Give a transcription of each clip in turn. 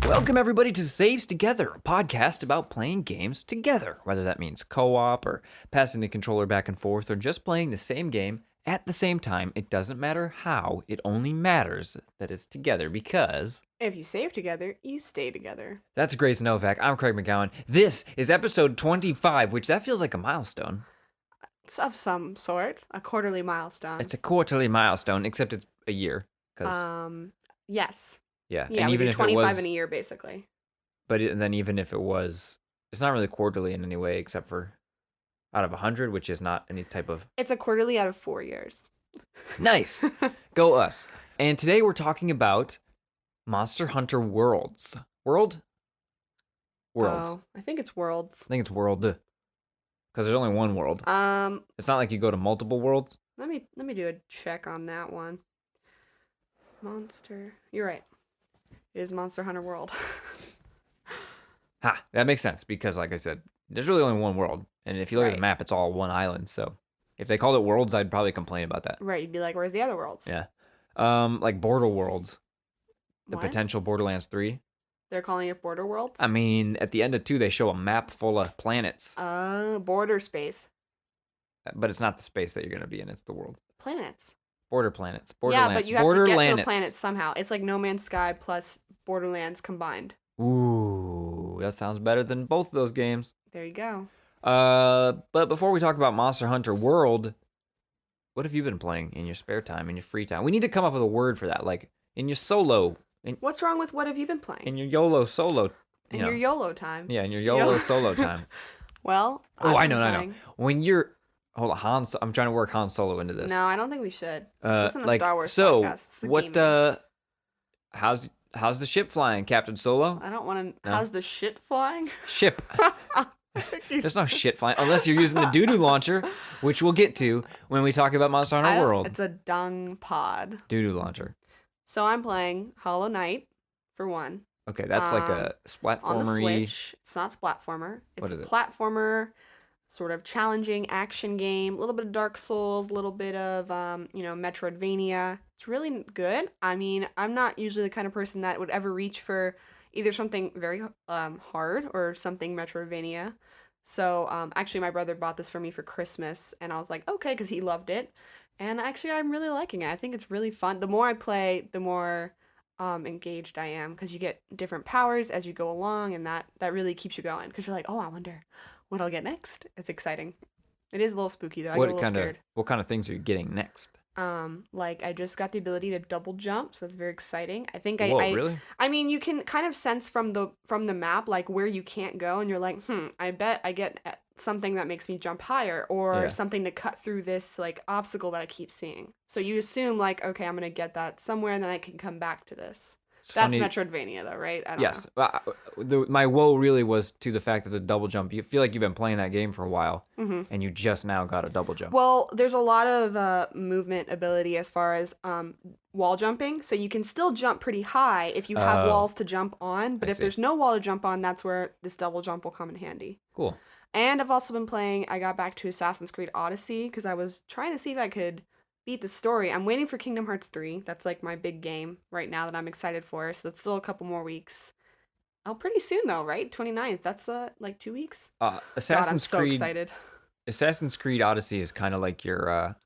Welcome, everybody, to Saves Together, a podcast about playing games together, whether that means co-op or passing the controller back and forth or just playing the same game at the same time. It doesn't matter how, it only matters that it's together because... If you save together, you stay together. That's Grace Novak. I'm Craig McGowan. This is episode 25, which that feels like a milestone. It's of some sort, a quarterly milestone. It's a quarterly milestone, except it's a year. Yes. Yeah, Yeah, and we even do if 25 it was, in a year, basically. But then even if it was, it's not really quarterly in any way, except for out of 100, which is not any type of... It's a quarterly out of 4 years. Nice. Go us. And today we're talking about Monster Hunter Worlds. Worlds. Oh, I think it's Worlds. I think it's World. Because there's only one world. It's not like you go to multiple worlds. Let me do a check on that one. Monster. You're right. It is Monster Hunter World. Ha, that makes sense because, like I said, there's really only one world. And if you look at the map, it's all one island. So if they called it Worlds, I'd probably complain about that. Right, you'd be like, where's the other worlds? Yeah. Like Border Worlds. The What? potential Borderlands 3. They're calling it Border Worlds? I mean, at the end of 2, they show a map full of planets. Border space. But it's not the space that you're going to be in. It's the world. Planets. Border planets. Yeah, but you have to get to the planet somehow. It's like No Man's Sky plus Borderlands combined. Ooh, that sounds better than both of those games. There you go. But before we talk about Monster Hunter World, what have you been playing in your spare time, in your free time? We need to come up with a word for that, like in your solo. What's wrong with what have you been playing? In your YOLO solo. In your YOLO time. Yeah, in your YOLO solo time. Well, I know. When you're... Hold on, I'm trying to work Han Solo into this. No, I don't think we should. This isn't a Star Wars so podcast. It's a what? gaming. How's the ship flying, Captain Solo? I don't want to. No? How's the shit flying? Ship. There's no shit flying unless you're using the Doodle launcher, which we'll get to when we talk about Monster Hunter World. It's a dung pod. Doodle launcher. So I'm playing Hollow Knight for one. Okay, that's like a splatformer. On the Switch. It's not Splatformer. It's a platformer, sort of challenging action game. A little bit of Dark Souls, a little bit of Metroidvania. It's really good. I mean, I'm not usually the kind of person that would ever reach for either something very hard or something Metroidvania. So actually, my brother bought this for me for Christmas, and I was like, okay, because he loved it. And actually, I'm really liking it. I think it's really fun. The more I play, the more engaged I am, because you get different powers as you go along, and that really keeps you going. Because you're like, oh, I wonder what I'll get next. It's exciting. It is a little spooky though. I get a little scared. What kind of things are you getting next? Like I just got the ability to double jump, so that's very exciting. I think really? I mean, you can kind of sense from the map like where you can't go, and you're like, I bet I get something that makes me jump higher, or something to cut through this like obstacle that I keep seeing. So you assume like, okay, I'm gonna get that somewhere, and then I can come back to this. That's funny. Metroidvania, though, right? I don't know. My woe really was to the fact that the double jump. You feel like you've been playing that game for a while, and you just now got a double jump. Well, there's a lot of movement ability as far as wall jumping, so you can still jump pretty high if you have walls to jump on. But if there's no wall to jump on, that's where this double jump will come in handy. Cool. And I've also been playing. I got back to Assassin's Creed Odyssey because I was trying to see if I could beat the story. I'm waiting for Kingdom Hearts 3. That's like my big game right now that I'm excited for. So it's still a couple more weeks. Oh, pretty soon though, right? 29th. That's like 2 weeks. Assassin's God, I'm Creed. so excited. Assassin's Creed Odyssey is kind of like your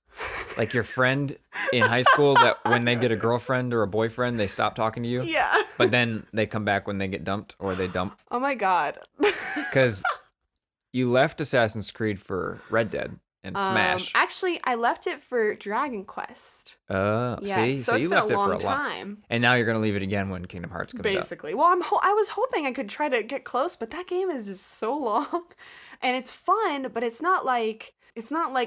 friend in high school that when they get a girlfriend or a boyfriend, they stop talking to you. Yeah. But then they come back when they get dumped or they dump. Oh my God. Because you left Assassin's Creed for Red Dead. And Smash. Actually, I left it for Dragon Quest. Yeah, see? So you it's left been it a for long time. And now you're going to leave it again when Kingdom Hearts comes out. Basically. Well, I was hoping I could try to get close, but that game is just so long. And it's fun, but it's not like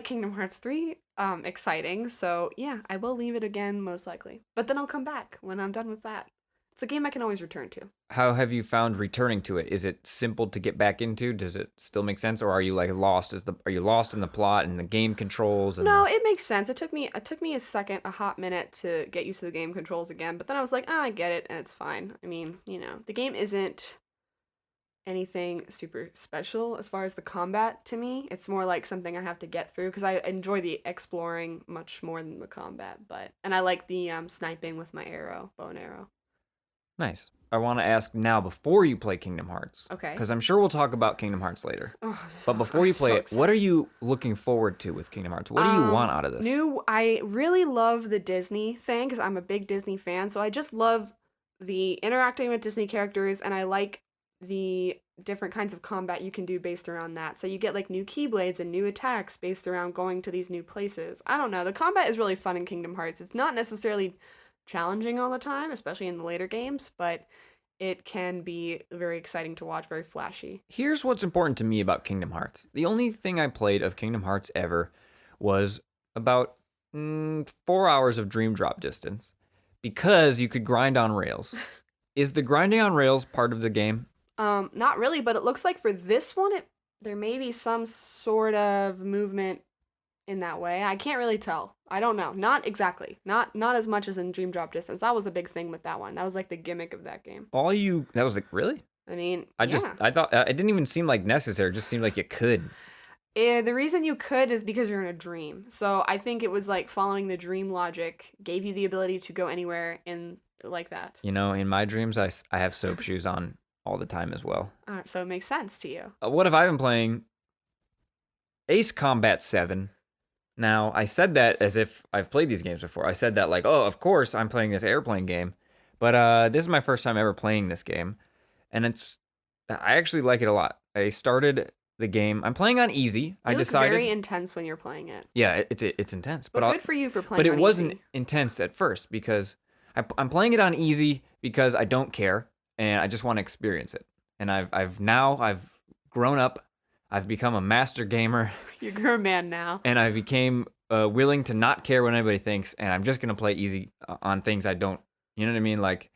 Kingdom Hearts 3 exciting. So, yeah, I will leave it again most likely. But then I'll come back when I'm done with that. It's a game I can always return to. How have you found returning to it? Is it simple to get back into? Does it still make sense, or are you like lost? Are you lost in the plot and the game controls? No, it makes sense. It took me a hot minute to get used to the game controls again. But then I was like, I get it, and it's fine. I mean, the game isn't anything super special as far as the combat to me. It's more like something I have to get through because I enjoy the exploring much more than the combat. And I like the sniping with my bow and arrow. Nice. I want to ask now before you play Kingdom Hearts. Okay. Because I'm sure we'll talk about Kingdom Hearts later. Oh, But before you I'm play so it, what are excited. you looking forward to with Kingdom Hearts? What do you want out of this? I really love the Disney thing because I'm a big Disney fan. So I just love the interacting with Disney characters, and I like the different kinds of combat you can do based around that. So you get like new keyblades and new attacks based around going to these new places. I don't know. The combat is really fun in Kingdom Hearts. It's not necessarily challenging all the time, especially in the later games, but it can be very exciting to watch, very flashy. Here's what's important to me about Kingdom Hearts. The only thing I played of Kingdom Hearts ever was about 4 hours of Dream Drop distance because you could grind on rails. Is the grinding on rails part of the game? Not really, but it looks like for this one, there may be some sort of movement in that way. I can't really tell. I don't know. Not exactly. Not as much as in Dream Drop Distance. That was a big thing with that one. That was like the gimmick of that game. That was like, really? I mean, I thought it didn't even seem like necessary. It just seemed like you could. The reason you could is because you're in a dream. So I think it was like following the dream logic gave you the ability to go anywhere in like that. You know, in my dreams, I have soap shoes on all the time as well. So it makes sense to you. What have I been playing? Ace Combat 7. Now, I said that as if I've played these games before. I said that like, oh, of course I'm playing this airplane game. But this is my first time ever playing this game. And I actually like it a lot. I started the game. I'm playing on easy. I decided very intense when you're playing it. Yeah, it's intense. But good for you for playing But it wasn't easy. intense at first because I'm playing it on easy because I don't care and I just want to experience it. And I've grown up. I've become a master gamer. You're a man now. And I became willing to not care what anybody thinks, and I'm just gonna play easy on things I don't. You know what I mean? Like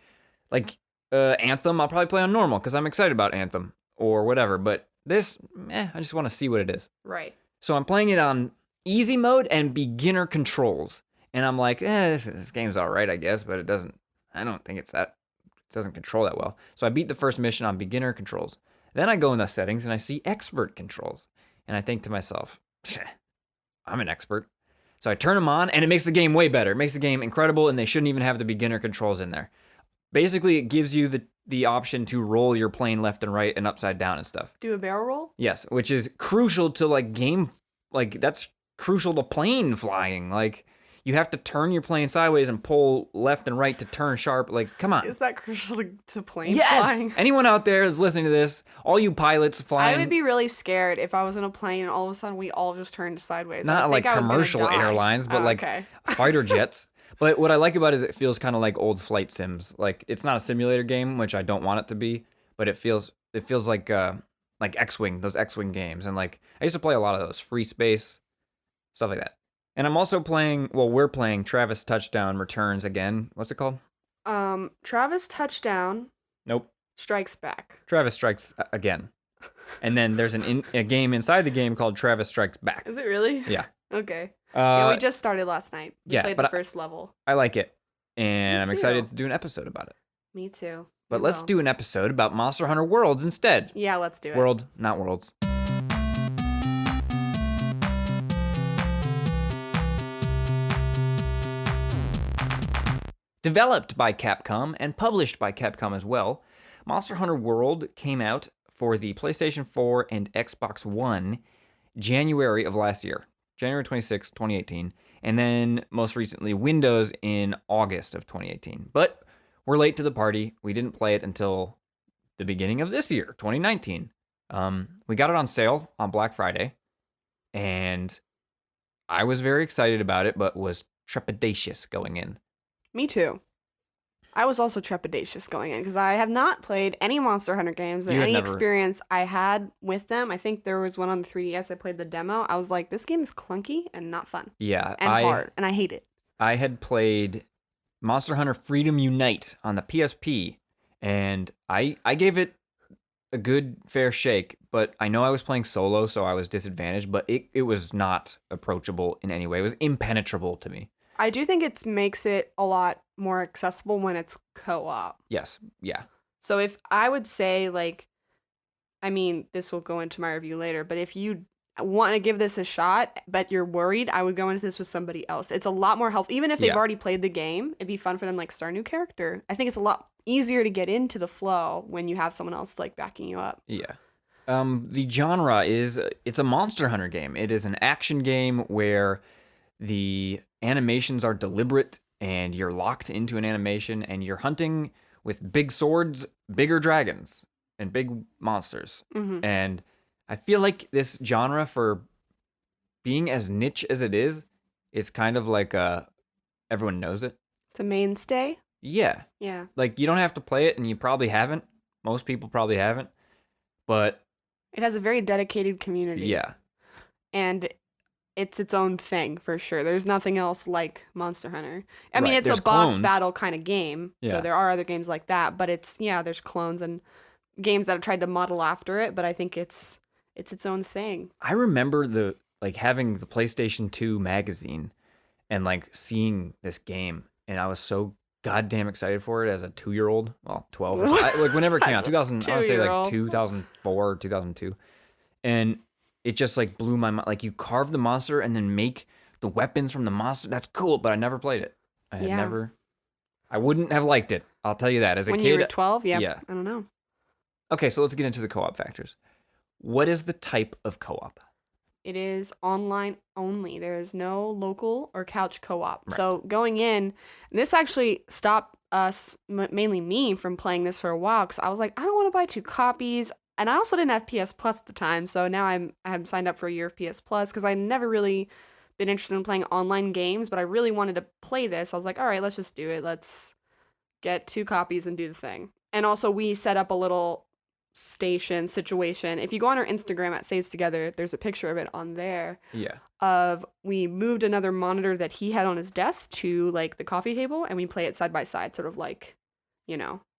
Anthem, I'll probably play on normal because I'm excited about Anthem or whatever. But this, I just want to see what it is. Right. So I'm playing it on easy mode and beginner controls, and I'm like, this game's all right, I guess, but it doesn't. I don't think it doesn't control that well. So I beat the first mission on beginner controls. Then I go in the settings and I see expert controls. And I think to myself, I'm an expert. So I turn them on and it makes the game way better. It makes the game incredible and they shouldn't even have the beginner controls in there. Basically, it gives you the option to roll your plane left and right and upside down and stuff. Do a barrel roll? Yes, which is crucial to that's crucial to plane flying. Like, you have to turn your plane sideways and pull left and right to turn sharp. Like, come on. Is that crucial to plane yes! flying? Anyone out there is listening to this, all you pilots flying. I would be really scared if I was in a plane and all of a sudden we all just turned sideways. Not like commercial airlines, but fighter jets. But what I like about it is it feels kind of like old flight sims. Like, it's not a simulator game, which I don't want it to be, but it feels like X-Wing, those X-Wing games. And like, I used to play a lot of those, Free Space, stuff like that. And I'm also we're playing Travis Touchdown Returns again. What's it called? Travis Touchdown. Nope. Strikes Back. Travis Strikes Again. And then there's a game inside the game called Travis Strikes Back. Is it really? Yeah. Okay. Yeah, we just started last night. We played the first level. I like it. And Me I'm too. excited to do an episode about it. Me too. But let's do an episode about Monster Hunter Worlds instead. Yeah, let's do it. World, not worlds. Developed by Capcom and published by Capcom as well, Monster Hunter World came out for the PlayStation 4 and Xbox One January of last year, January 26, 2018, and then most recently Windows in August of 2018. But we're late to the party. We didn't play it until the beginning of this year, 2019. We got it on sale on Black Friday, and I was very excited about it, but was trepidatious going in. Me too. I was also trepidatious going in because I have not played any Monster Hunter games and any experience I had with them. I think there was one on the 3DS. I played the demo. I was like, this game is clunky and not fun. Yeah. And hard. And I hate it. I had played Monster Hunter Freedom Unite on the PSP, and I gave it a good fair shake, but I know I was playing solo, so I was disadvantaged, but it was not approachable in any way. It was impenetrable to me. I do think it makes it a lot more accessible when it's co-op. Yes, yeah. So if I would say, like, I mean, this will go into my review later, but if you want to give this a shot, but you're worried, I would go into this with somebody else. It's a lot more helpful. Even if they've already played the game, it'd be fun for them like start a new character. I think it's a lot easier to get into the flow when you have someone else like backing you up. Yeah. The genre is, it's a Monster Hunter game. It is an action game where the animations are deliberate and you're locked into an animation and you're hunting with big swords, bigger dragons, and big monsters. Mm-hmm. And I feel like this genre, for being as niche as it is, it's kind of like everyone knows it. It's a mainstay. Yeah. Yeah. Like, you don't have to play it, and you probably haven't. Most people probably haven't. But it has a very dedicated community. Yeah. And it's its own thing, for sure. There's nothing else like Monster Hunter. I mean, it's There's a boss clones. battle kind of game, so there are other games like that, but there's clones and games that have tried to model after it, but I think it's its own thing. I remember having the PlayStation 2 magazine and like seeing this game, and I was so goddamn excited for it as a 2-year-old. Well, 12 or something. Like whenever it came out, 2000, I would say like 2004 or 2002. And it just like blew my mind. Like, you carve the monster and then make the weapons from the monster. That's cool, but I never played it. I wouldn't have liked it. I'll tell you that. As a kid. When you were 12? Yeah. I don't know. Okay, so let's get into the co-op factors. What is the type of co-op? It is online only. There is no local or couch co-op. Right. So going in, this actually stopped us, mainly me, from playing this for a while because I was like, I don't want to buy 2 copies. And I also didn't have PS Plus at the time, so now I have signed up for a year of PS Plus because I never really been interested in playing online games, but I really wanted to play this. I was like, all right, let's just do it. Let's get 2 copies and do the thing. And also, we set up a little station situation. If you go on our Instagram at Saves Together, there's a picture of it on there. Yeah. We moved another monitor that he had on his desk to like the coffee table, and we play it side by side, sort of like,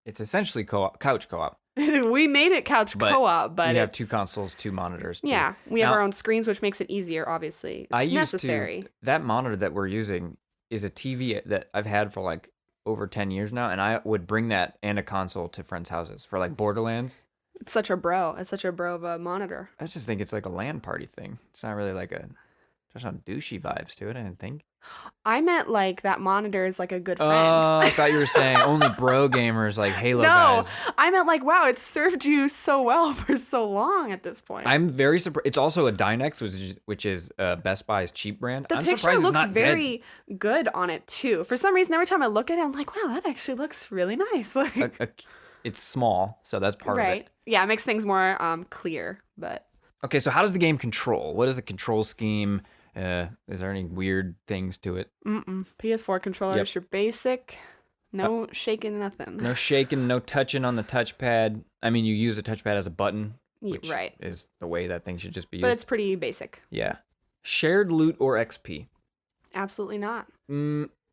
It's essentially couch co-op. We made it couch co-op, but you have 2 consoles, 2 monitors. Yeah, we have our own screens, which makes it easier, obviously. It's necessary. That monitor that we're using is a TV that I've had for like over 10 years now, and I would bring that and a console to friends' houses for like Borderlands. It's such a bro. It's such a bro of a monitor. I just think it's like a LAN party thing. It's not really like there's some douchey vibes to it, I didn't think. I meant like that monitor is like a good friend. Oh, I thought you were saying only bro gamers like Halo guys. No, I meant like, wow, it's served you so well for so long at this point. I'm very surprised. It's also a Dynex, which is Best Buy's cheap brand. The picture looks very good on it too. For some reason, every time I look at it, I'm like, wow, that actually looks really nice. Like, it's small, so that's part of it. Yeah, it makes things more clear. But okay, so how does the game control? What is the control scheme? Is there any weird things to it? PS4 controllers, your basic, no shaking, nothing. No shaking, no touching on the touchpad. I mean, you use the touchpad as a button, which is the way that thing should just be used. But it's pretty basic. Yeah. Shared loot or XP? Absolutely not.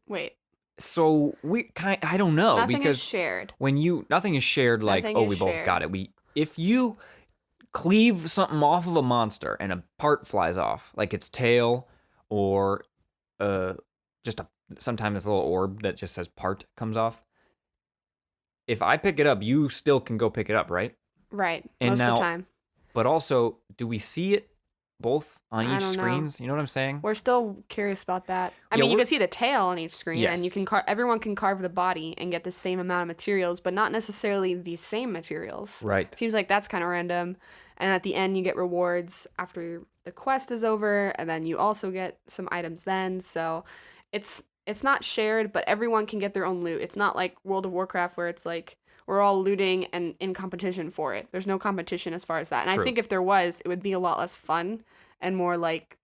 Wait. So I don't know. Nothing because is shared. Nothing is shared like, we both got it. If you cleave something off of a monster and a part flies off, like its tail or sometimes this little orb that just says part comes off. If I pick it up, you still can go pick it up, right? Right. Most of the time. But also, do we see it both on each screens? You know what I'm saying? We're still curious about that. I mean, you can see the tail on each screen, and you can everyone can carve the body and get the same amount of materials, but not necessarily the same materials. Right. Seems like that's kind of random. And at the end, you get rewards after the quest is over, and then you also get some items then. So it's not shared, but everyone can get their own loot. It's not like World of Warcraft where it's like we're all looting and in competition for it. There's no competition as far as that. And I think if there was, it would be a lot less fun and more like...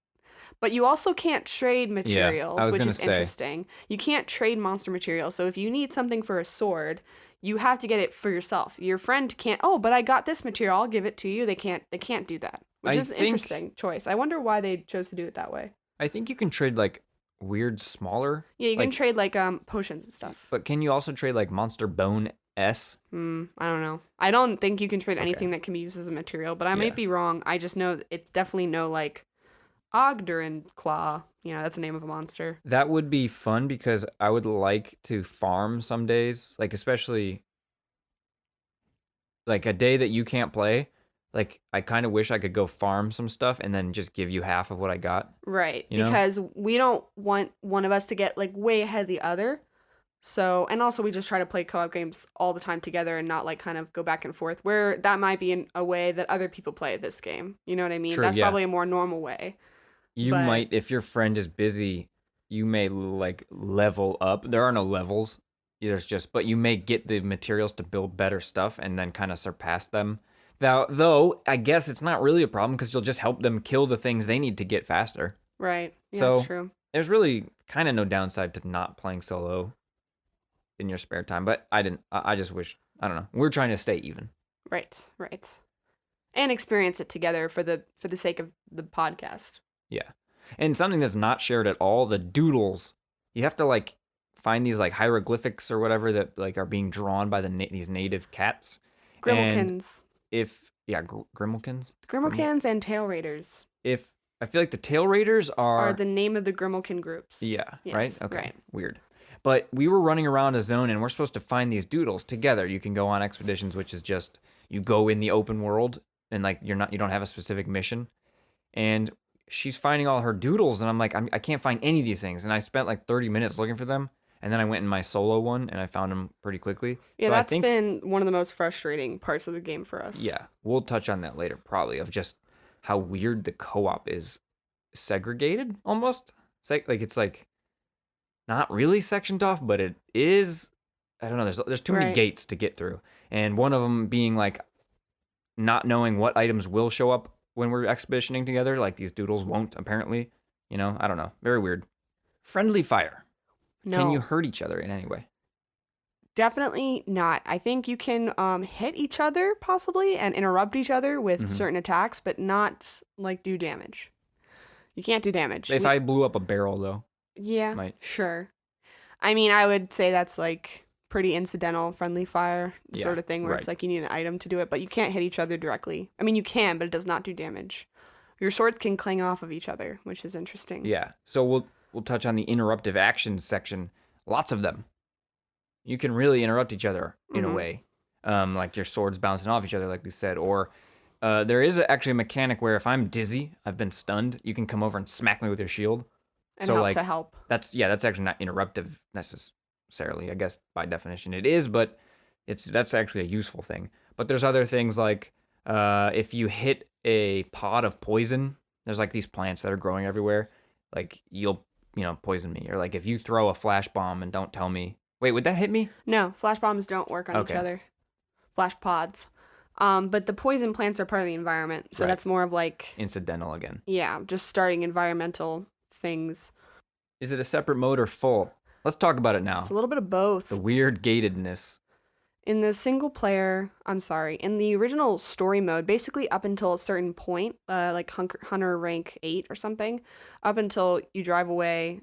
But you also can't trade materials, which is interesting. You can't trade monster materials. So if you need something for a sword, you have to get it for yourself. Your friend can't, but I got this material, I'll give it to you. They can't do that, which is an interesting choice. I wonder why they chose to do it that way. I think you can trade like weird smaller... Yeah, you can trade like potions and stuff. But can you also trade like Monster Bone S? I don't know. I don't think you can trade anything that can be used as a material, but I might be wrong. I just know it's definitely no like Ogdorin Claw. That's the name of a monster. That would be fun because I would like to farm some days, like especially like a day that you can't play. Like, I kind of wish I could go farm some stuff and then just give you half of what I got. Right. You know? Because we don't want one of us to get like way ahead of the other. So, and also we just try to play co-op games all the time together and not like kind of go back and forth, where that might be a way that other people play this game. You know what I mean? True, That's yeah. probably a more normal way. You But might, if your friend is busy, you may like level up. There are no levels. There's just, but you may get the materials to build better stuff and then kind of surpass them. Though, I guess it's not really a problem because you'll just help them kill the things they need to get faster. right. Yeah, So that's true. there's really kind of no downside to not playing solo in your spare time. But I just wish, I don't know. We're trying to stay even. Right. Right. And experience it together for the sake of the podcast. Yeah. And something that's not shared at all, the doodles. You have to like find these like hieroglyphics or whatever that like are being drawn by these native cats. Grimmekins. Grimmekins? Grimmekins and Tail Raiders If I feel like the Tail Raiders are the name of the Grimmeken groups. Yeah, Yes, right? Okay. right. Weird. But we were running around a zone and we're supposed to find these doodles together. You can go on expeditions, which is just you go in the open world and like you don't have a specific mission. And she's finding all her doodles and I'm like, I can't find any of these things. And I spent like 30 minutes looking for them. And then I went in my solo one and I found them pretty quickly. Yeah, So that's been one of the most frustrating parts of the game for us. Yeah, we'll touch on that later probably, of just how weird the co-op is segregated almost. Like it's like not really sectioned off, but it is. I don't know. There's too many gates to get through, and one of them being like not knowing what items will show up when we're expeditioning together. Like these doodles won't apparently. You know, I don't know. Very weird. Friendly fire. No. Can you hurt each other in any way? Definitely not. I think you can hit each other possibly and interrupt each other with certain attacks, but not like do damage. You can't do damage. If I blew up a barrel though. Yeah, might. sure. I mean, I would say that's like pretty incidental friendly fire sort of thing where it's like you need an item to do it, but you can't hit each other directly. I mean, you can, but it does not do damage. Your swords can cling off of each other, which is interesting. Yeah. So we'll touch on the interruptive actions section. Lots of them. You can really interrupt each other in a way. Like your swords bouncing off each other, like we said. Or there is actually a mechanic where if I'm dizzy, I've been stunned, you can come over and smack me with your shield. And so help like, to help. That's actually not interruptive necessarily. I guess by definition it is, but that's actually a useful thing. But there's other things like if you hit a pod of poison, there's like these plants that are growing everywhere. Like you'll poison me. Or like if you throw a flash bomb and don't tell me. Wait, would that hit me? No, flash bombs don't work on each other. Flash pods. But the poison plants are part of the environment, so that's more of like incidental again. Yeah, just starting environmental things. Is it a separate mode or full? Let's talk about it now. It's a little bit of both. The weird gatedness. In the in the original story mode, basically up until a certain point, like Hunter rank 8 or something, up until you drive away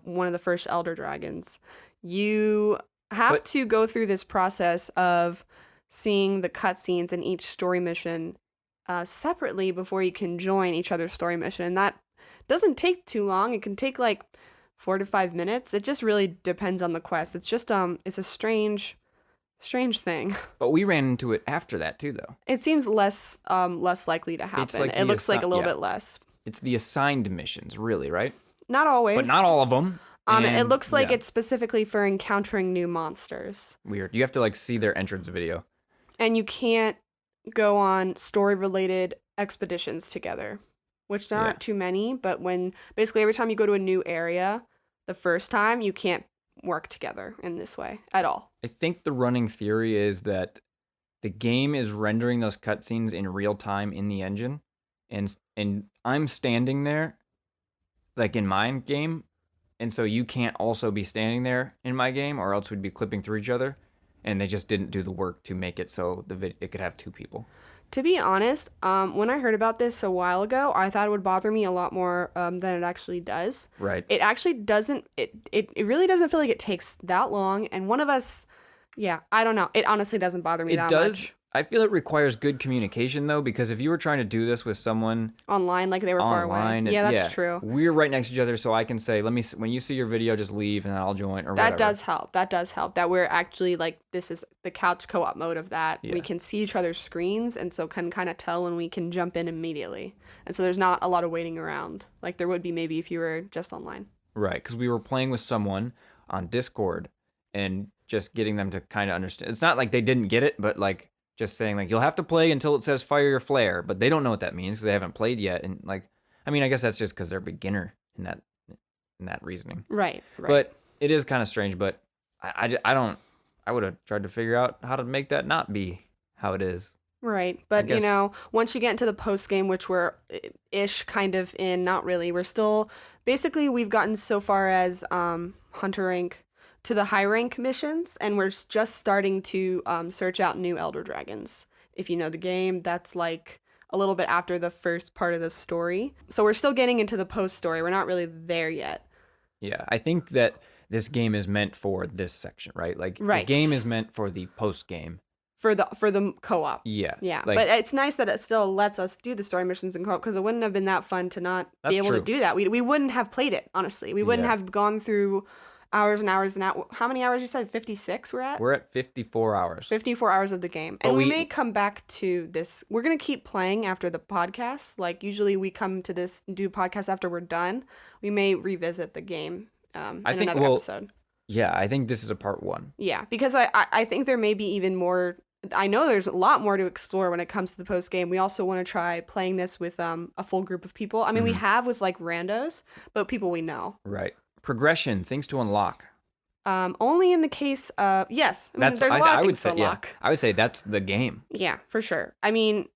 one of the first Elder Dragons, you have to go through this process of seeing the cutscenes in each story mission separately before you can join each other's story mission. And that doesn't take too long. It can take like 4 to 5 minutes. It just really depends on the quest. It's just it's a strange thing. But we ran into it after that too, though. It seems less likely to happen. Like it looks like a little bit less. It's the assigned missions, really, right? Not always. But not all of them. It looks like it's specifically for encountering new monsters. Weird. You have to like see their entrance video. And you can't go on story-related expeditions together, which there aren't too many, but when basically every time you go to a new area, the first time, you can't work together in this way at all. I think the running theory is that the game is rendering those cutscenes in real time in the engine, and I'm standing there, like in my game, and so you can't also be standing there in my game, or else we'd be clipping through each other, and they just didn't do the work to make it so it could have 2 people. To be honest, when I heard about this a while ago, I thought it would bother me a lot more than it actually does. Right. It actually doesn't. It really doesn't feel like it takes that long. And one of us, I don't know. It honestly doesn't bother me that much. I feel it requires good communication though, because if you were trying to do this with someone online, like they were far away. Yeah, that's true. We're right next to each other, so I can say, when you see your video, just leave and I'll join or that whatever. does help. That does help. That we're actually like, this is the couch co-op mode of that. Yeah. We can see each other's screens, and so can kind of tell when we can jump in immediately. And so there's not a lot of waiting around like there would be maybe if you were just online. Right, because we were playing with someone on Discord and just getting them to kind of understand. It's not like they didn't get it, but like just saying like, you'll have to play until it says fire your flare, but they don't know what that means because they haven't played yet. And like, I mean, I guess that's just because they're beginner in that reasoning. Right. But it is kind of strange. But I would have tried to figure out how to make that not be how it is. Right. But, you know, once you get into the post game, which we're ish kind of in, not really, we're still basically we've gotten so far as hunter rank to the high rank missions, and we're just starting to search out new elder dragons. If you know the game, that's like a little bit after the first part of the story. So we're still getting into the post story. We're not really there yet. Yeah, I think that this game is meant for this section, right? Like the game is meant for the post game. For the co-op. Yeah. Yeah. Like, but it's nice that it still lets us do the story missions in co-op, because it wouldn't have been that fun to not be able to do that. We wouldn't have played it, honestly. We wouldn't have gone through hours and hours and hours. How many hours you said? 56 we're at? We're at 54 hours. 54 hours of the game. And we may come back to this. We're going to keep playing after the podcast. Like usually we come to this and do podcasts after we're done. We may revisit the game in another episode. Yeah, I think this is a part 1. Yeah, because I think there may be even more. I know there's a lot more to explore when it comes to the post game. We also want to try playing this with a full group of people. I mean, we have with like randos, but people we know. Right. Progression, things to unlock. Only in the case of yes. I mean, there's a lot of things to unlock. Yeah, I would say that's the game. Yeah, for sure. I mean,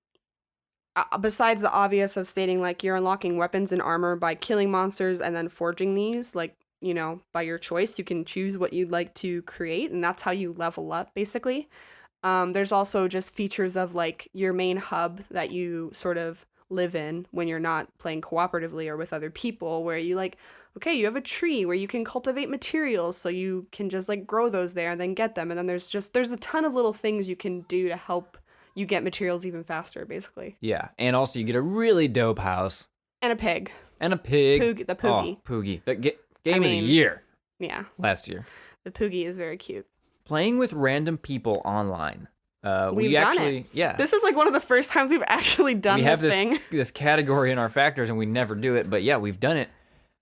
besides the obvious of stating like you're unlocking weapons and armor by killing monsters and then forging these, like, you know, by your choice, you can choose what you'd like to create, and that's how you level up, basically. There's also just features of like your main hub that you sort of live in when you're not playing cooperatively or with other people, where you like, okay, you have a tree where you can cultivate materials, so you can just like grow those there and then get them. And then there's a ton of little things you can do to help you get materials even faster, basically. Yeah, and also you get a really dope house. And a pig. And a pig. The Poogie. Oh, Poogie. The game of the year. Yeah. Last year. The Poogie is very cute. Playing with random people online. We've done it. Yeah. This is like one of the first times we've actually done we have thing. this category in our factors, and we never do it, but yeah, we've done it.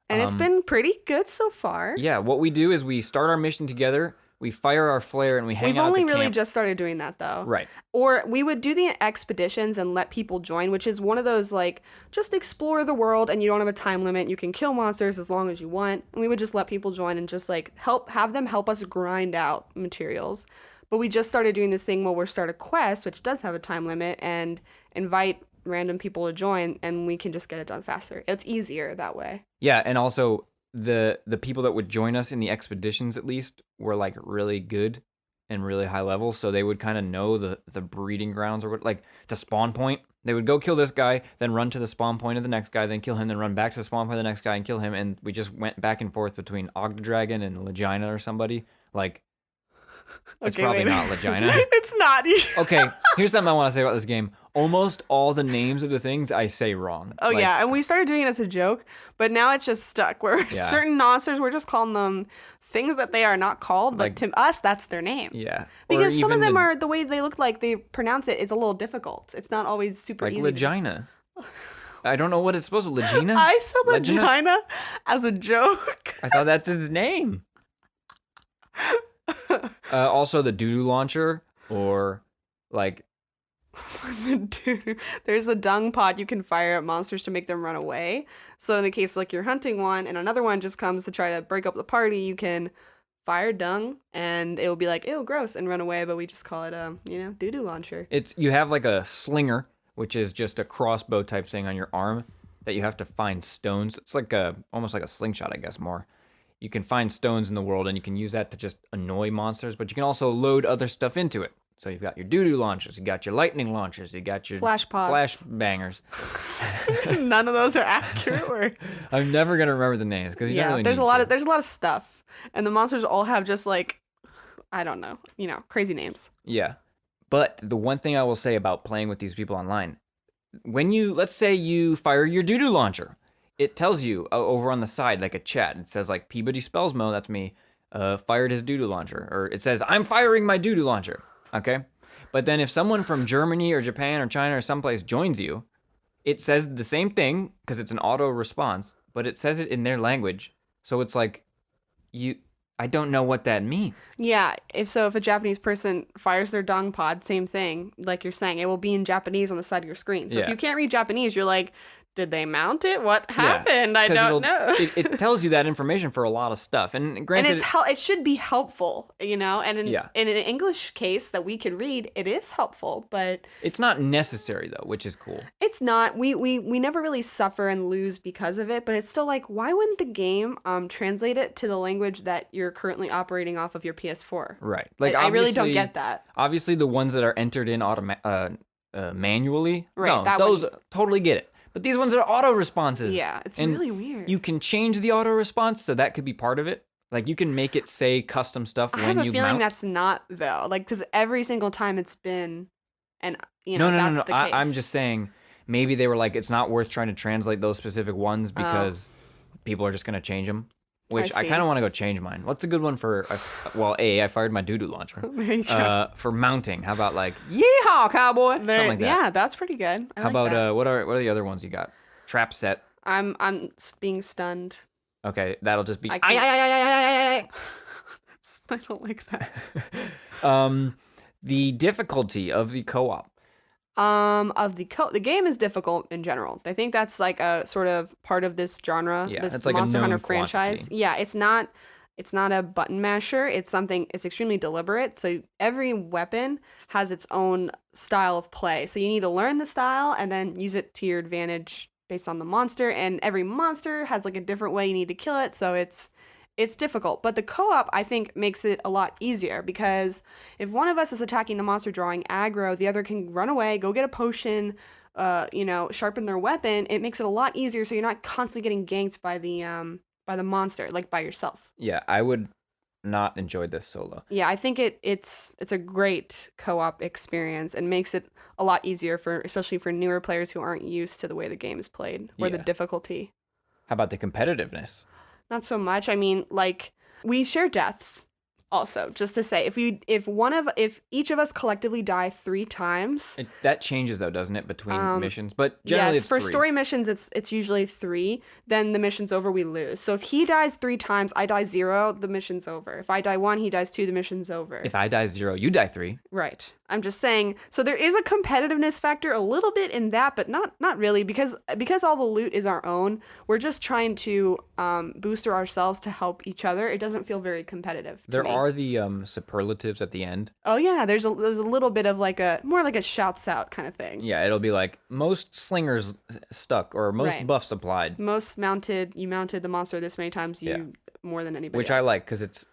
And it's been pretty good so far. Yeah, what we do is we start our mission together, we fire our flare, and we hang out at the camp. We've only really just started doing that, though. Right. Or we would do the expeditions and let people join, which is one of those, like, just explore the world, and you don't have a time limit. You can kill monsters as long as you want. And we would just let people join and just, like, have them help us grind out materials. But we just started doing this thing where we'll start a quest, which does have a time limit, and invite random people to join, and we can just get it done faster. It's easier that way. Yeah, and also the people that would join us in the expeditions, at least, were like really good and really high level, so they would kind of know the breeding grounds, or what, like the spawn point. They would go kill this guy, then run to the spawn point of the next guy, then kill him, then run back to the spawn point of the next guy and kill him, and we just went back and forth between Ogdodragon and Legina or somebody. Like, it's probably not Legina. It's not. Okay, here's something I want to say about this game. Almost all the names of the things I say wrong. Oh, like, yeah, and we started doing it as a joke, but now it's just stuck, where certain monsters, we're just calling them things that they are not called, but like, to us, that's their name. Yeah. Because some of them are, the way they look like they pronounce it, it's a little difficult. It's not always super easy. Like Legina. I don't know what it's supposed to be. Legina? I said Legina as a joke. I thought that's his name. Also, the Doodle launcher, or like there's a dung pod you can fire at monsters to make them run away. So in the case like you're hunting one and another one just comes to try to break up the party, you can fire dung and it will be like, ew, gross, and run away. But we just call it doo-doo launcher. You have like a slinger, which is just a crossbow type thing on your arm that you have to find stones. It's like almost like a slingshot, I guess, more. You can find stones in the world, and you can use that to just annoy monsters, but you can also load other stuff into it. So you've got your doo-doo launchers, you got your lightning launchers, you got your flash pods, flash bangers. None of those are accurate words. I'm never gonna remember the names because you don't really. There's a lot of stuff, and the monsters all have just like, I don't know, crazy names. Yeah, But the one thing I will say about playing with these people online, let's say you fire your Doodle launcher, it tells you over on the side, like a chat, it says like Peabody Spellsmo, that's me, fired his Doodle launcher. Or it says, I'm firing my Doodle launcher, okay? But then if someone from Germany or Japan or China or someplace joins you, it says the same thing, because it's an auto response, but it says it in their language. So it's like, I don't know what that means. Yeah, if a Japanese person fires their dong pod, same thing. Like you're saying, it will be in Japanese on the side of your screen. So if you can't read Japanese, you're like, did they mount it? What happened? I don't know. It tells you that information for a lot of stuff. And granted, it should be helpful, and in an English case that we could read, it is helpful, but it's not necessary though, which is cool. It's not. We never really suffer and lose because of it, but it's still like, why wouldn't the game translate it to the language that you're currently operating off of your PS4? Right. Like I really don't get that. Obviously, the ones that are entered in manually, right? No, those totally get it. But these ones are auto responses. Yeah, it's really weird. You can change the auto response, so that could be part of it. Like you can make it say custom stuff when you mount. I have a feeling that's not though. Like because every single time it's been, and no, that's the case. I'm just saying maybe they were like, it's not worth trying to translate those specific ones because people are just gonna change them. Which I kind of want to go change mine. What's a good one for? I fired my Doodle launcher. There you go. For mounting, how about like yeehaw cowboy? Something like that. Yeah, that's pretty good. How about what are the other ones you got? Trap set. I'm being stunned. Okay, that'll just be. I don't like that. The difficulty of the co-op. The game is difficult in general. I think that's like a sort of part of this genre, this like Monster Hunter quantity. Franchise. Yeah, it's not a button masher. It's extremely deliberate. So every weapon has its own style of play. So you need to learn the style and then use it to your advantage based on the monster. And every monster has like a different way you need to kill it. So it's difficult, but the co-op, I think, makes it a lot easier because if one of us is attacking the monster drawing aggro, the other can run away, go get a potion, sharpen their weapon. It makes it a lot easier so you're not constantly getting ganked by the monster, like by yourself. Yeah, I would not enjoy this solo. Yeah, I think it's a great co-op experience and makes it a lot easier especially for newer players who aren't used to the way the game is played or the difficulty. How about the competitiveness? Not so much. I mean, like, we share deaths also, just to say, if each of us collectively die 3 times. That changes though, doesn't it, between missions? But generally it's 3. For story missions, it's usually 3. Then the mission's over, we lose. So if he dies 3 times, I die 0, the mission's over. If I die 1, he dies 2, the mission's over. If I die 0, you die 3. Right. I'm just saying, so there is a competitiveness factor a little bit in that, but not really, because all the loot is our own. We're just trying to booster ourselves to help each other. It doesn't feel very competitive. There are the superlatives at the end. Oh yeah, there's a little bit of more like a shouts out kind of thing. Yeah, it'll be like most slingers stuck or most buffs applied. Most you mounted the monster this many times, more than anybody Which else. I like because it's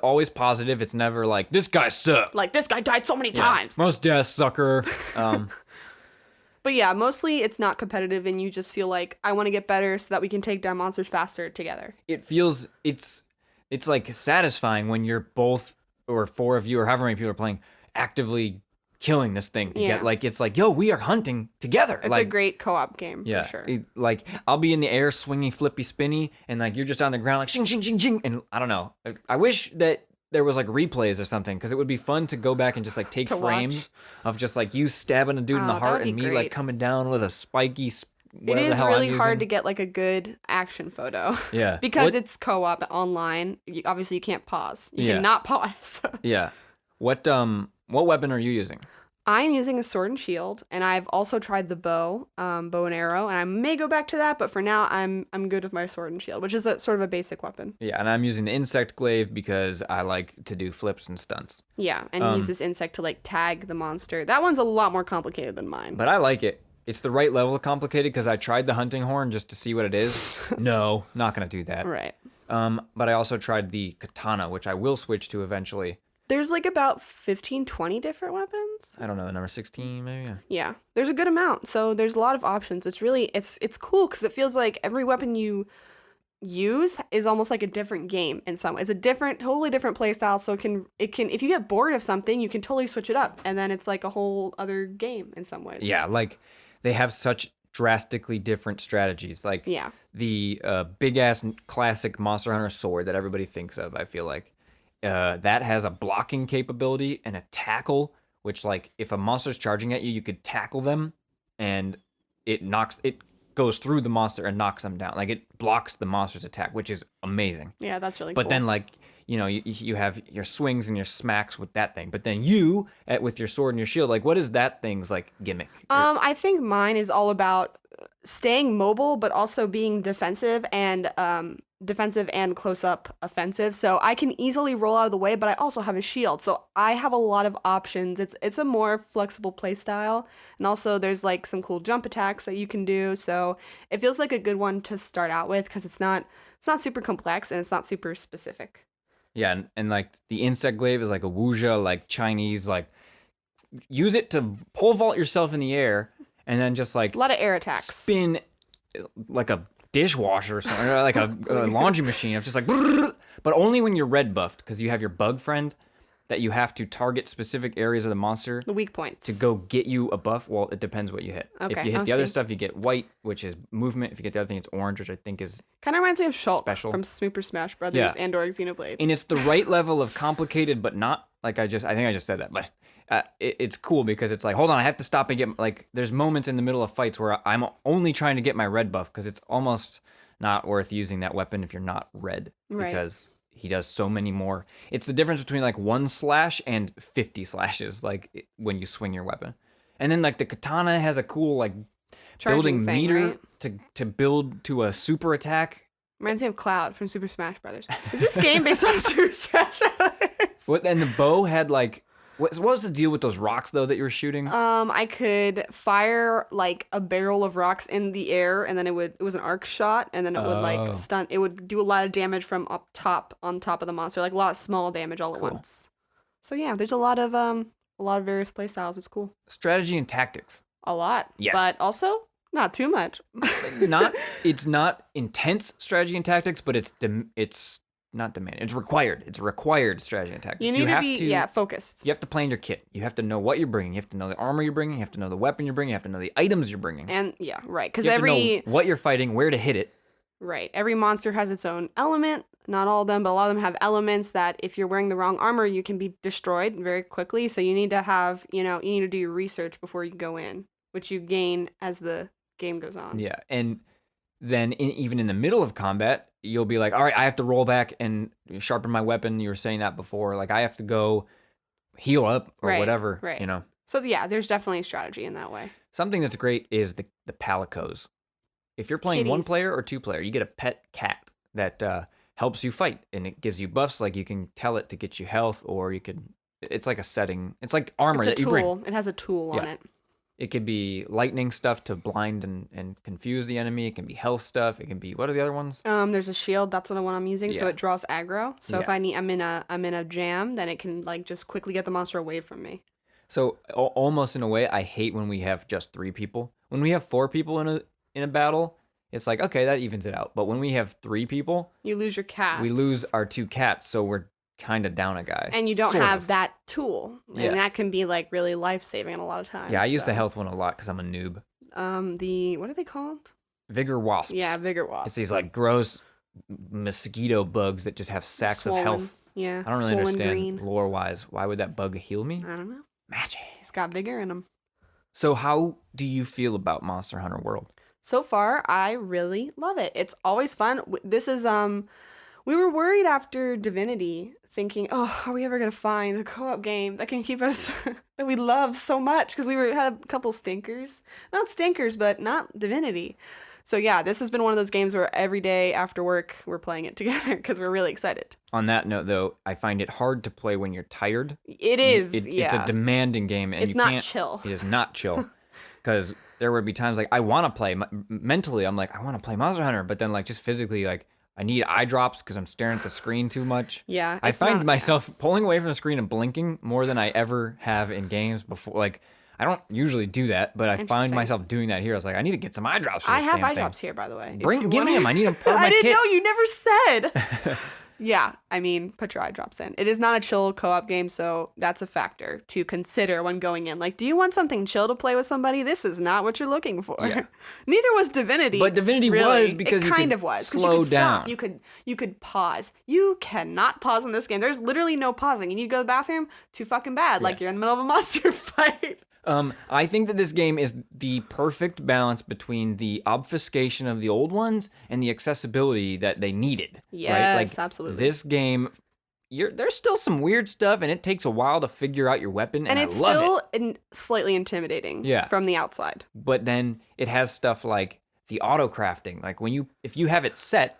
always positive. It's never like, this guy sucked. Like, this guy died so many times. Most deaths, sucker. But yeah, mostly it's not competitive and you just feel like, I want to get better so that we can take down monsters faster together. It feels, it's like satisfying when you're both, or 4 of you, or however many people are playing, actively killing this thing to get, like, it's like, yo, we are hunting together. It's a great co-op game, for sure. Like, I'll be in the air swinging flippy spinny, and like, you're just on the ground like, shing, shing, shing, shing, and I don't know. I wish that there was like replays or something, because it would be fun to go back and just like take frames of just like you stabbing a dude in the heart and me like coming down with a spiky it is really hard to get like a good action photo. Yeah. Because it's co-op online. Obviously you can't pause. You cannot pause. Yeah. What weapon are you using? I'm using a sword and shield, and I've also tried the bow and arrow, and I may go back to that, but for now I'm good with my sword and shield, which is sort of a basic weapon. Yeah, and I'm using the insect glaive because I like to do flips and stunts. Yeah, and use this insect to like tag the monster. That one's a lot more complicated than mine. But I like it. It's the right level of complicated because I tried the hunting horn just to see what it is. No, not going to do that. Right. But I also tried the katana, which I will switch to eventually. There's like about 15, 20 different weapons. I don't know, the number 16 maybe? Yeah, there's a good amount. So there's a lot of options. It's really, it's cool because it feels like every weapon you use is almost like a different game in some ways. It's a totally different play style. So it can if you get bored of something, you can totally switch it up, and then it's like a whole other game in some ways. Yeah, like they have such drastically different strategies. Like the big ass classic Monster Hunter sword that everybody thinks of, I feel like that has a blocking capability and a tackle, which like if a monster's charging at you, you could tackle them, and it goes through the monster and knocks them down. Like it blocks the monster's attack, which is amazing. Yeah, that's really cool. But then like, you have your swings and your smacks with that thing. But then with your sword and your shield, like what is that thing's like gimmick? I think mine is all about staying mobile, but also being defensive and close up offensive. So I can easily roll out of the way, but I also have a shield. So I have a lot of options. It's a more flexible play style. And also there's like some cool jump attacks that you can do. So it feels like a good one to start out with because it's not super complex and it's not super specific. Yeah, and like the insect glaive is like a wuxia, like Chinese, like use it to pole vault yourself in the air and then just like a lot of air attacks. Spin like a dishwasher or something, or like a laundry machine. It's just like, but only when you're red buffed, because you have your bug friend that you have to target specific areas of the monster, the weak points, to go get you a buff. Well, it depends what you hit. Okay, if you hit the other stuff, you get white, which is movement. If you get the other thing, it's orange, which I think is kind of reminds me of Shulk special from Super Smash Brothers and or Xenoblade. And it's the right level of complicated, but not like I think I just said that, but. It's cool because it's like, hold on, I have to stop and get, like, there's moments in the middle of fights where I'm only trying to get my red buff because it's almost not worth using that weapon if you're not red. Right. Because he does so many more. It's the difference between like 1 slash and 50 slashes, like when you swing your weapon. And then like the katana has a cool like building thing, meter right? to build to a super attack. Reminds me of Cloud from Super Smash Brothers. Is this game based on Super Smash Brothers? And the bow had like, what was the deal with those rocks, though, that you were shooting? I could fire, like, a barrel of rocks in the air, and then it was an arc shot, and then it would, like, stun. It would do a lot of damage from on top of the monster, like, a lot of small damage all at once. So, yeah, there's a lot of various playstyles. It's cool. Strategy and tactics. A lot. Yes. But also, not too much. It's not intense strategy and tactics, but it's not demanding. It's required. It's required strategy and tactics. You need to be focused. You have to plan your kit. You have to know what you're bringing. You have to know the armor you're bringing. You have to know the weapon you're bringing. You have to know the items you're bringing. And yeah, right. Because you have to know what you're fighting, where to hit it. Right. Every monster has its own element. Not all of them, but a lot of them have elements that if you're wearing the wrong armor, you can be destroyed very quickly. So you need to have, you need to do your research before you go in, which you gain as the game goes on. Yeah, and then even in the middle of combat, you'll be like, all right, I have to roll back and sharpen my weapon. You were saying that before. Like, I have to go heal up or whatever, right. So, yeah, there's definitely a strategy in that way. Something that's great is the palicos. If you're playing Kitties. 1-player or 2-player, you get a pet cat that helps you fight, and it gives you buffs. Like, you can tell it to get you health, or you could... It's like a setting. It's like armor that you bring. It has a tool on it. It could be lightning stuff to blind and confuse the enemy. It can be health stuff. It can be, what are the other ones? There's a shield. That's the one I'm using. So it draws aggro. So if I'm in a jam, then it can like just quickly get the monster away from me. So almost in a way, I hate when we have just 3 people. When we have 4 people in a battle, it's like, okay, that evens it out. But when we have 3 people, you lose your cat. We lose our 2 cats. So we're kind of down a guy. And you don't have that tool. And that can be like really life-saving a lot of times. Yeah, I use the health one a lot because I'm a noob. What are they called? Vigor wasps. Yeah, vigor wasps. It's these like gross mosquito bugs that just have sacks of health. Yeah. I don't really understand lore-wise. Why would that bug heal me? I don't know. Magic. It's got vigor in him. So how do you feel about Monster Hunter World? So far, I really love it. It's always fun. This is we were worried after Divinity, thinking, oh, are we ever going to find a co-op game that can keep us, that we love so much? Because had a couple stinkers. Not stinkers, but not Divinity. So yeah, this has been one of those games where every day after work, we're playing it together because we're really excited. On that note, though, I find it hard to play when you're tired. It is, It's a demanding game. And it's not chill. It is not chill. Because there would be times like, I want to play. Mentally, I'm like, I want to play Monster Hunter. But then like just physically, like, I need eye drops because I'm staring at the screen too much. Yeah. I find myself pulling away from the screen and blinking more than I ever have in games before. Like, I don't usually do that, but I find Interesting. myself doing that here. I was like, I need to get some eye drops for I this have damn eye thing. drops here, by the way. Give me them. I need them part of my I didn't kit. know. You never said. Yeah, I mean, put your eye drops in. It is not a chill co-op game, so that's a factor to consider when going in. Like, do you want something chill to play with somebody? This is not what you're looking for. Yeah. Neither was Divinity. But Divinity really. was because it you kind could of was. 'Cause slow you could down. Stop. You could pause. You cannot pause in this game. There's literally no pausing. You need to go to the bathroom. Too fucking bad. Like you're in the middle of a monster fight. I think that this game is the perfect balance between the obfuscation of the old ones and the accessibility that they needed. Yes, right? Like, absolutely. This game, there's still some weird stuff, and it takes a while to figure out your weapon, and it's I love still it. Slightly intimidating from the outside. But then it has stuff like the auto crafting. Like if you have it set,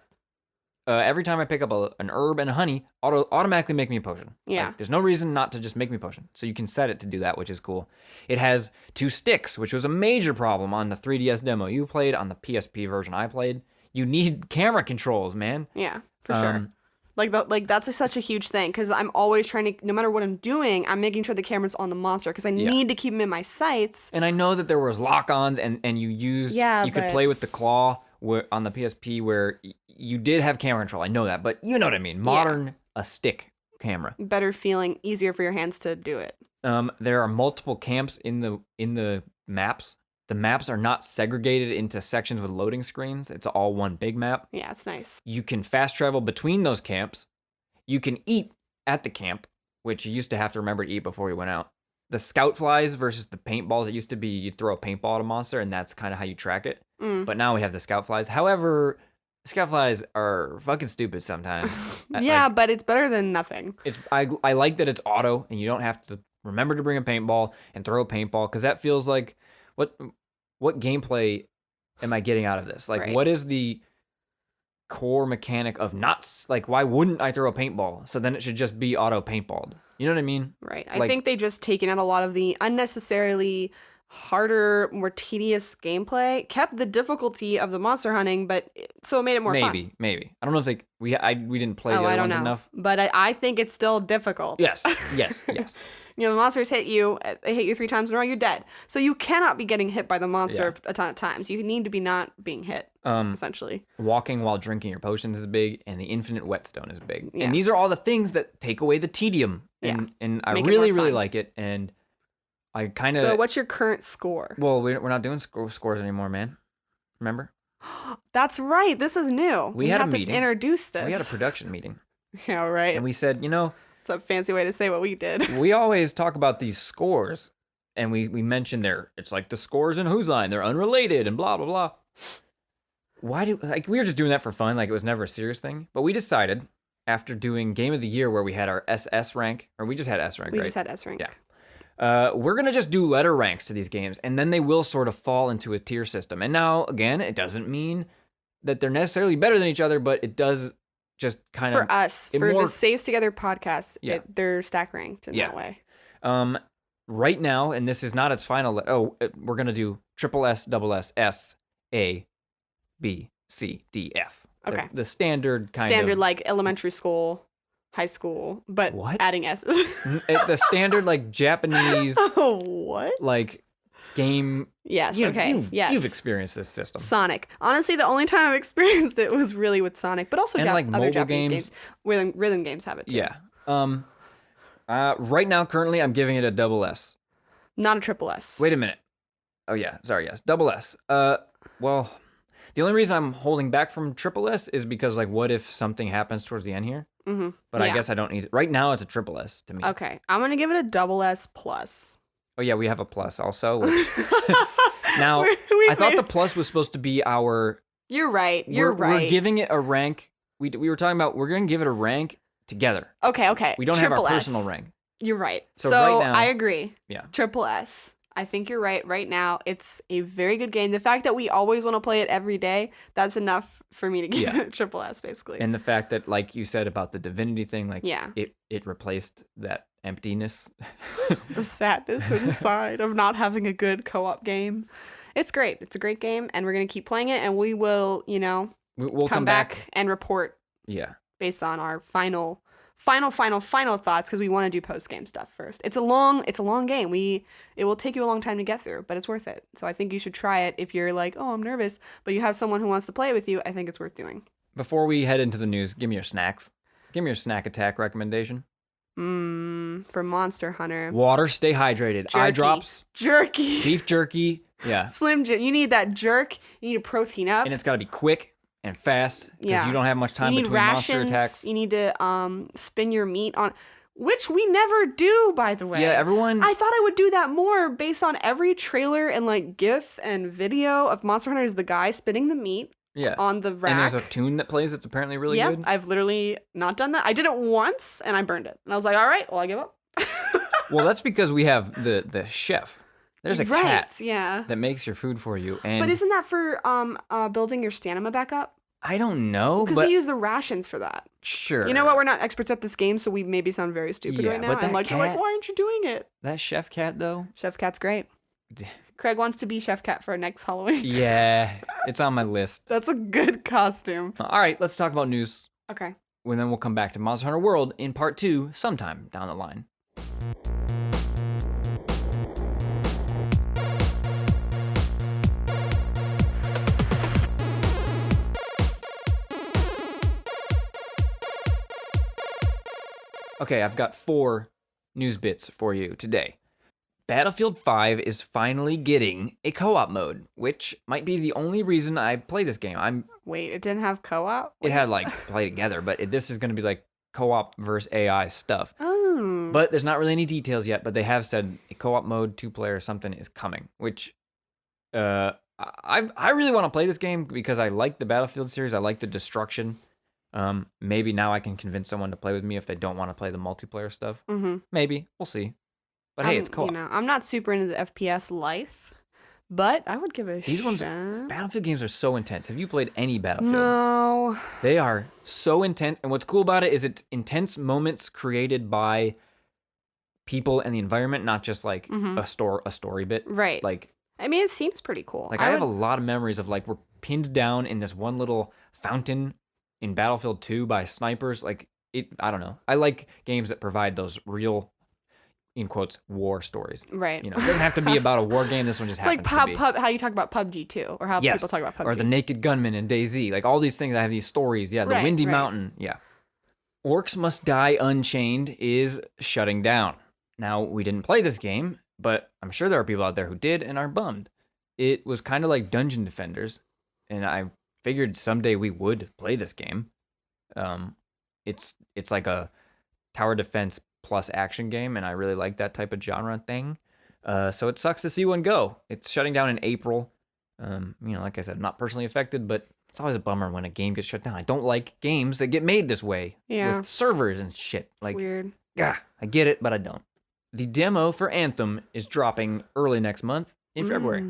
every time I pick up an herb and a honey, automatically make me a potion. Yeah. Like, there's no reason not to just make me a potion. So you can set it to do that, which is cool. It has 2 sticks, which was a major problem on the 3DS demo you played, on the PSP version I played. You need camera controls, man. Yeah, for sure. Like that's such a huge thing because I'm always trying to, no matter what I'm doing, I'm making sure the camera's on the monster because I need to keep him in my sights. And I know that there was lock-ons and you could play with the claw on the PSP where you did have camera control. I know that, but you know what I mean. Modern, a stick camera. Better feeling, easier for your hands to do it. There are multiple camps in the maps. The maps are not segregated into sections with loading screens. It's all one big map. Yeah, it's nice. You can fast travel between those camps. You can eat at the camp, which you used to have to remember to eat before you went out. The scout flies versus the paintballs. It used to be you'd throw a paintball at a monster, and that's kind of how you track it. But now we have the scout flies. However, scout flies are fucking stupid sometimes. But it's better than nothing. I like that it's auto, and you don't have to remember to bring a paintball and throw a paintball, because that feels like what gameplay am I getting out of this? Like, what is the core mechanic of why wouldn't I throw a paintball? So then it should just be auto paintballed. You know what I mean? Right. I think they just taken out a lot of the unnecessarily harder, more tedious gameplay, kept the difficulty of the monster hunting, so it made it more fun. Maybe. I don't know if we didn't play the other ones enough. But I think it's still difficult. Yes. You know, the monsters hit you 3 times in a row, you're dead. So you cannot be getting hit by the monster a ton of times. You need to be not being hit, essentially. Walking while drinking your potions is big, and the infinite whetstone is big. Yeah. And these are all the things that take away the tedium. And I really like it. And I kind of... So what's your current score? Well, we're not doing scores anymore, man. Remember? That's right. This is new. We had a meeting. To introduce this. We had a production meeting. Yeah, right. And we said, it's a fancy way to say what we did. We always talk about these scores, and we mention it's like the scores in Whose Line, they're unrelated and blah blah blah. We were just doing that for fun, like it was never a serious thing. But we decided after doing Game of the Year where we had our SS rank, or we just had S rank, We right? just had S rank. Yeah. We're gonna just do letter ranks to these games, and then they will sort of fall into a tier system. And now, again, it doesn't mean that they're necessarily better than each other, but it does just kind of... For us, the Saves Together podcast, they're stack ranked in that way. Right now, and this is not its final... we're going to do triple S, double S, S, A, B, C, D, F. Okay. The standard Standard, like elementary school, high school, but adding S's. The standard, like, Japanese... What? Like... game. Yes, You've experienced this system. Sonic. Honestly, the only time I've experienced it was really with Sonic, but also other Japanese games. Rhythm games have it too. Yeah. Right now, currently, I'm giving it a double S. Not a triple S. Wait a minute. Oh yeah, sorry, yes, double S. Well, the only reason I'm holding back from triple S is because, like, what if something happens towards the end here? Mm-hmm. But I guess I don't need it. Right now, it's a triple S to me. Okay, I'm gonna give it a double S plus. Oh yeah, we have a plus also. Which... Now, I thought the plus was supposed to be our... You're right. We're giving it a rank. We were talking about we're going to give it a rank together. Okay. We don't have our personal rank. You're right. So right now, I agree. Yeah. Triple S. I think you're right. Right now, it's a very good game. The fact that we always want to play it every day, that's enough for me to give it a triple S, basically. And the fact that, like you said about the Divinity thing, like it replaced that emptiness. The sadness inside of not having a good co-op game. It's great. It's a great game, and we're going to keep playing it, and we will, we'll come back and report based on our final final thoughts, because we want to do post-game stuff first. It's a long game. It will take you a long time to get through, but it's worth it. So I think you should try it if you're like, oh, I'm nervous, but you have someone who wants to play with you. I think it's worth doing. Before we head into the news, give me your snacks. Give me your snack attack recommendation. For Monster Hunter. Water, stay hydrated. Jerky. Eye drops. Jerky. Beef jerky. Yeah. Slim Jim. You need that jerk. You need to protein up. And it's got to be quick and fast because you don't have much time between rations. monster attacks. You need to spin your meat on, which we never do, by the way. Yeah, everyone. I thought I would do that more based on every trailer and like GIF and video of Monster Hunter is the guy spinning the meat. Yeah. On the rack. And there's a tune that plays that's apparently really good. I've literally not done that. I did it once and I burned it. And I was like, all right, well, I give up. Well, that's because we have the chef. There's a cat that makes your food for you. And but isn't that for building your stamina back up? I don't know. Because we use the rations for that. Sure. You know what? We're not experts at this game, so we maybe sound very stupid right now. But and you're like, why aren't you doing it? That chef cat, though. Chef cat's great. Craig wants to be Chef Cat for next Halloween. Yeah, it's on my list. That's a good costume. All right, let's talk about news. Okay. And then we'll come back to Monster Hunter World in part 2 sometime down the line. Okay, I've got 4 news bits for you today. Battlefield 5 is finally getting a co-op mode, which might be the only reason I play this game. Wait, it didn't have co-op? It had like play together, but this is going to be like co-op versus AI stuff. Oh. But there's not really any details yet, but they have said a co-op mode, 2-player something is coming, which I really want to play this game because I like the Battlefield series. I like the destruction. Maybe now I can convince someone to play with me if they don't want to play the multiplayer stuff. Mm-hmm. Maybe. We'll see. But hey, it's co-op. I'm not super into the FPS life, but I would give it a These shot. Battlefield games are so intense. Have you played any Battlefield? No. They are so intense. And what's cool about it is it's intense moments created by people and the environment, not just like a story bit. Right. Like, I mean, it seems pretty cool. Like, I have a lot of memories of like we're pinned down in this one little fountain in Battlefield 2 by snipers. Like, I don't know. I like games that provide those real, in quotes, war stories. Right. You know, it doesn't have to be about a war game. This one just happens to be. It's like how you talk about PUBG too, or how people talk about PUBG. Or the Naked Gunman in DayZ. Like all these things, I have these stories. Yeah, the Windy Mountain. Yeah. Orcs Must Die Unchained is shutting down. Now, we didn't play this game, but I'm sure there are people out there who did and are bummed. It was kind of like Dungeon Defenders, and I figured someday we would play this game. It's like a tower defense plus action game, and I really like that type of genre thing. So it sucks to see one go. It's shutting down in April. Like I said, I'm not personally affected, but it's always a bummer when a game gets shut down. I don't like games that get made this way with servers and shit. It's weird. Yeah, I get it, but I don't. The demo for Anthem is dropping early next month in February.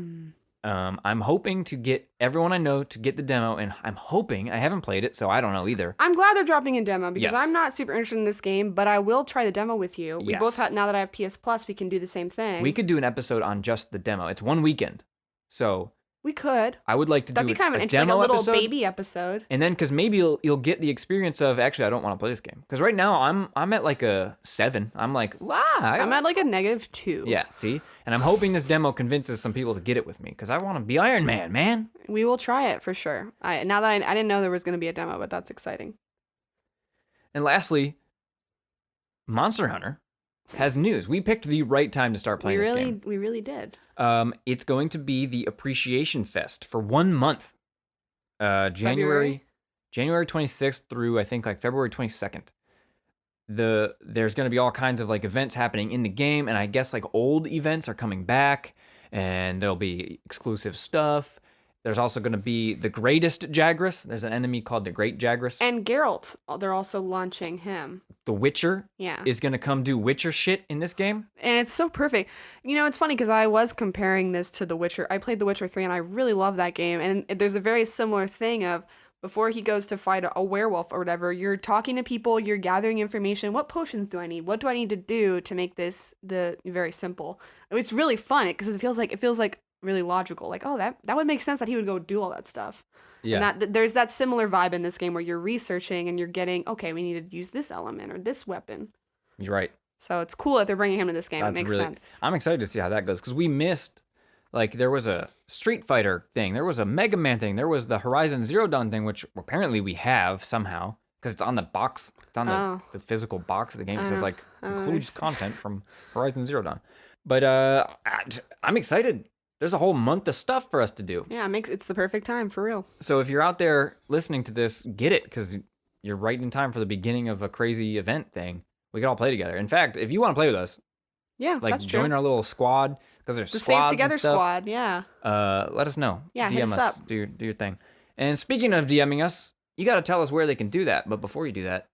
I'm hoping to get everyone I know to get the demo, and I haven't played it, so I don't know either. I'm glad they're dropping a demo because I'm not super interested in this game, but I will try the demo with you. We both have, now that I have PS Plus, we can do the same thing. We could do an episode on just the demo. It's one weekend, so we could. I would like to That'd do be kind of a interesting, demo like a little episode, baby episode. And then, because maybe you'll get the experience of, actually, I don't want to play this game. Because right now, I'm at like a 7. I'm like, I'm at like a -2. Yeah, see? And I'm hoping this demo convinces some people to get it with me. Because I want to be Iron Man, man. We will try it for sure. Now that I didn't know there was going to be a demo, but that's exciting. And lastly, Monster Hunter has news. We picked the right time to start playing this game. We really did. It's going to be the Appreciation Fest for 1 month. January 26th through, I think, like February 22nd. There's going to be all kinds of like events happening in the game, and I guess like old events are coming back, and there'll be exclusive stuff. There's also going to be the Greatest Jagras. There's an enemy called the Great Jagras. And Geralt, they're also launching him. The Witcher is going to come do Witcher shit in this game. And it's so perfect. You know, it's funny because I was comparing this to The Witcher. I played The Witcher 3 and I really love that game. And there's a very similar thing of before he goes to fight a werewolf or whatever, you're talking to people, you're gathering information. What potions do I need? What do I need to do to make this very simple? It's really fun because it feels like really logical. Like, oh, that would make sense that he would go do all that stuff. Yeah. And there's that similar vibe in this game where you're researching and you're getting, okay, we need to use this element or this weapon. You're right. So it's cool that they're bringing him to this game. It makes sense. I'm excited to see how that goes because we missed, like, there was a Street Fighter thing, there was a Mega Man thing, there was the Horizon Zero Dawn thing, which apparently we have somehow because it's on the box, it's on the physical box of the game. It says like includes content from Horizon Zero Dawn. But I'm excited. There's a whole month of stuff for us to do. Yeah, it's the perfect time for real. So if you're out there listening to this, get it because you're right in time for the beginning of a crazy event thing. We can all play together. In fact, if you want to play with us, yeah, like that's true. join our little squad because there's the squads Saves Together and stuff. squad. Yeah. Let us know. Yeah, DM hit us us. up. Do your thing. And speaking of DMing us, you got to tell us where they can do that. But before you do that,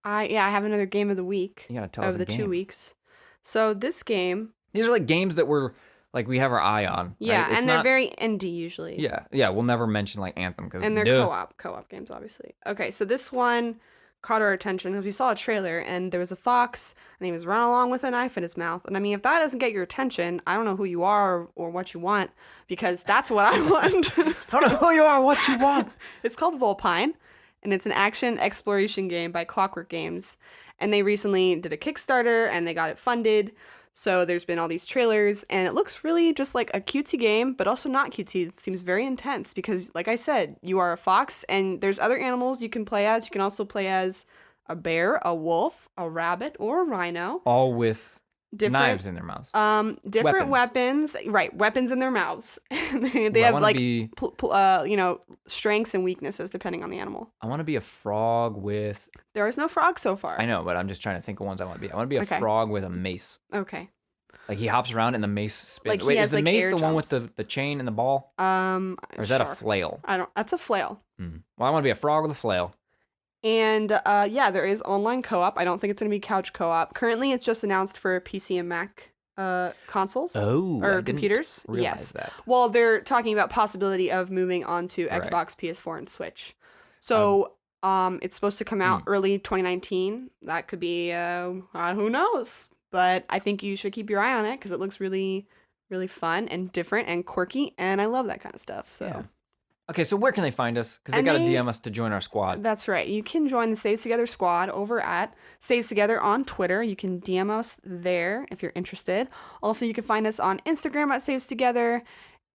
I have another game of the week. You got to tell us of the game. 2 weeks. So this game. These are like games that we're like we have our eye on. Yeah, right? and they're very indie usually. Yeah. We'll never mention like Anthem because and they're co-op games, obviously. Okay, so this one caught our attention because we saw a trailer and there was a fox and he was running along with a knife in his mouth. And I mean, if that doesn't get your attention, I don't know who you are or what you want because that's what I want. I don't know who you are, what you want. It's called Volpine and it's an action exploration game by Clockwork Games. And they recently did a Kickstarter and they got it funded. So there's been all these trailers and it looks really just like a cutesy game, but also not cutesy. It seems very intense because, like I said, you are a fox and there's other animals you can play as. You can also play as a bear, a wolf, a rabbit, or a rhino. All with knives in their mouths. Different weapons. Right, weapons in their mouths. they have like, strengths and weaknesses depending on the animal. I want to be a frog with... There is no frog so far. I know, but I'm just trying to think of ones I want to be. I want to be a frog with a mace. Okay. Like he hops around and the mace spins. Like Wait, has, is the mace the one with jumps. the chain and the ball? Or is that a flail? That's a flail. Well, I want to be a frog with a flail. And there is online co-op. I don't think it's going to be couch co-op. Currently, it's just announced for PC and Mac consoles or computers. Realize that. Well, they're talking about possibility of moving on to Xbox, PS4, and Switch. So it's supposed to come out early 2019. That could be who knows. But I think you should keep your eye on it because it looks really, really fun and different and quirky, and I love that kind of stuff. So. Yeah. Okay, so where can they find us? Because they got to DM us to join our squad. That's right. You can join the Saves Together squad over at Saves Together on Twitter. You can DM us there if you're interested. Also, you can find us on Instagram at Saves Together.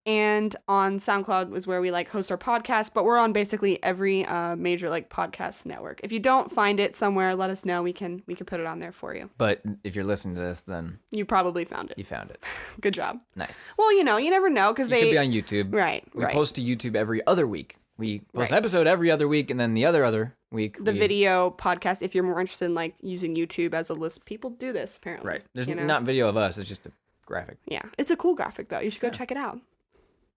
And on SoundCloud is where we host our podcast. But we're on basically every major podcast network. If you don't find it somewhere, let us know. We can put it on there for you. But if you're listening to this, then... You probably found it. You found it. Good job. Nice. Well, you never know because they... could be on YouTube. Right, We post to YouTube every other week. We post an episode every other week, and then the other week... The video podcast, if you're more interested in using YouTube as a list. People do this, apparently. Right. There's not video of us. It's just a graphic. Yeah. It's a cool graphic, though. You should go check it out.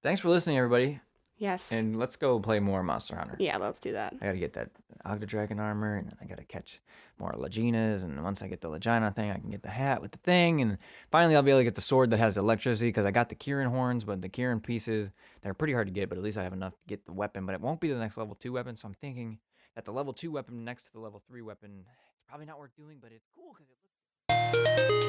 Thanks for listening, everybody. Yes. And let's go play more Monster Hunter. Yeah, let's do that. I gotta get that Ogdodragon armor, and then I gotta catch more Leginas, and once I get the Legina thing, I can get the hat with the thing, and finally I'll be able to get the sword that has electricity, because I got the Kieran horns, but the Kieran pieces, they're pretty hard to get, but at least I have enough to get the weapon, but it won't be the next level 2 weapon, so I'm thinking that the level 2 weapon next to the level 3 weapon, it's probably not worth doing, but it's cool, because it looks...